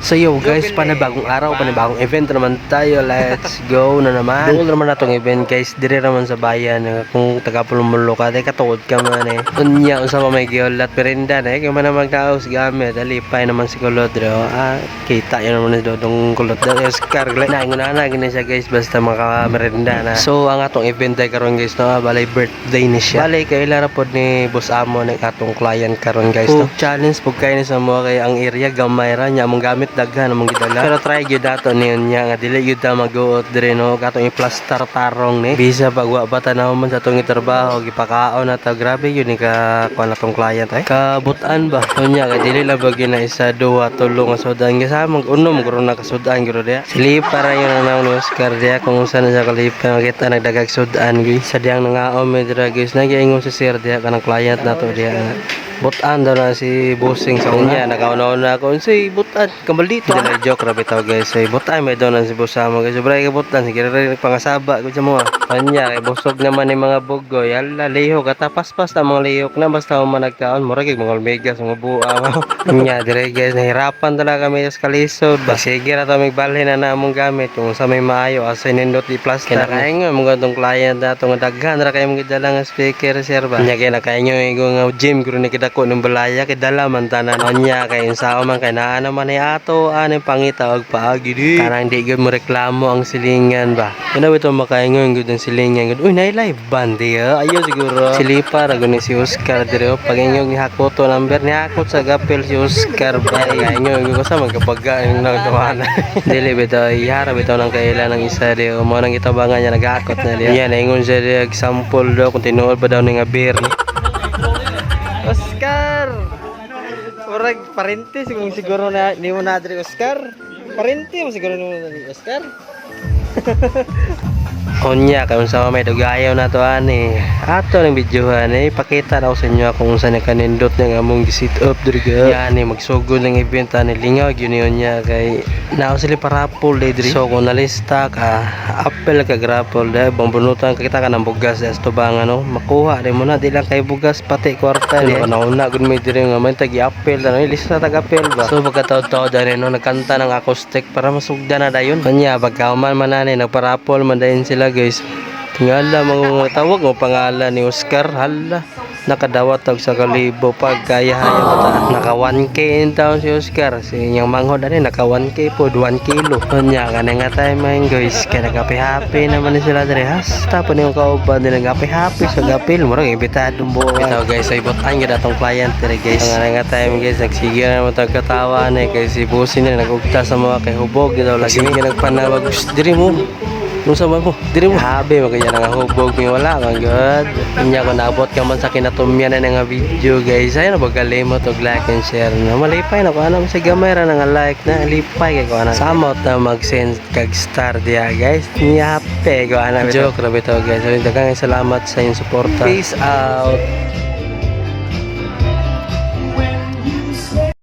So yo guys, panibagong araw, panibagong event naman tayo. Let's go na naman. Doon naman natong event guys, dire naman sa bayan. Kung taga Pulumulo ka, day katuod ka man eh. Unya, usama may giolat perinda na eh. Kaya man naman kaos gamit, alipay naman si kulot. Kita yun naman na doon kulot. Oscar, naingon na gini siya guys, basta makamerenda na. So ang atong event ay karon guys, no? Balay birthday ni siya. Balay kayo larapod ni Boss Amo ng atong client karon guys, no? Challenge pag kayo ni sa mga kay ang area gamay ra nya mong gamit daghan among gidala. Pero try gyud dato niya nga dili gyud ta mag-uot dire no katong i-plaster tarong ni. Bisa pagwa ba tanaw man sa tong trabaho gipakaon na ta grabe yun ni ka kuan atong client ay. Kabutan ba? Unya kay dili lang bagay na isa duwa tulo nga sudan gisa mag-unom guro na kasudan gyud dia. Sili para yun ang naon ni Oscar dia kung saan sa kalipa makita nagdagag sudan gyud. Sa diyang nangaom mi dira guys nagyaingon si sir dia kanang client nato dia. Butan daw na si Bossing sa unya nakauna na ako si butan kambal dito dili joke ra bitaw guys say butan may daw na si Boss Amo guys sobra ka butan sige ra pangasaba ko sa mga kanya kay busog naman ni mga bugoy ala lihok ata paspas na mga lihok na basta man nagkaon mura kay mga megas mga buwa kanya dire guys nahirapan talaga kami sa kalisod sige ra ta magbalhin na namong gamit kung sa may maayo asa nindot di plaster kinakaingon mga tong client nato nga daghan ra kay mga dala nga speaker reserva nya kay nakaingon nga gym guro ni dako ng balaya kay dala man tanan nya kay sao man kay naa naman ni ato ani pangitawag paagi di kanang di gyud mo reklamo ang silingan ba kuno bitaw makaingon gyud ang silingan gyud uy nay live band dia ayo siguro silipa ra guni si Oscar dire pagingog ni hakoto number ni hakot sa gapel si Oscar ba ingon gyud sa magkabaga ng nagdawana dili bitaw ihara bitaw nang kailan ng isa di mo nang itabangan niya nagakot na dia yan ingon siya di example daw kung tinuod pa daw ni nga beer Oscar! Urag parente siguro na ni mo na diri Oscar. Parente mo siguro ni mo na Oscar. Onya kung sa may dugayaw na to ani. Ato ng videohan ipakita daw sa inyo kung saan kanindot ng among gi-sit up diri ga. Yani magsugod ng event ani lingaw gyud niya kay nao sila parapol diri. So kung nalista ka apel ka grapol dai bambunutan kita ka ng bugas sa tubang ano makuha rin mo na di lang kay bugas pati kwarta ni. Nauna gud may diri nga man tagi apel na lista tag apel ba. So pagkataw-taw dali no nagkanta ng acoustic para masugdan na dayon. Kanya pagkauman man ani nagparapol man dayon sila guys. Tingala mga tawag mo pangalan ni Oscar hala nakadawat og sa kalibo pagkayahayan ta naka 1k in town si Oscar si inyang manghod ani naka 1k po 1 kilo nya kana nga time man guys kay nagapi-happy naman ni sila dire hasta pa niyong kauban nila nagapi-happy sa gapil murag imbitadong buo ito guys ay butan gyud atong client dire guys nga time guys nagsige na mo tagkatawa ni kay si Bossing na nagugta sa mga kay hubog daw lagi mi nagpanawag dire mo nung sama mo, diri mo habi magaya nga hubog mi wala man good. Inya ko naabot ka man sa kinatumyan na nga video guys. Ay na bagalimot og like and share. Na malipay na ko ana sa gamay ra nga like na lipay kay ko ana. Samot na mag-send kag star dia guys. Nya happy ko ana joke ra bitaw guys. Daghang salamat sa inyong suporta. Peace out.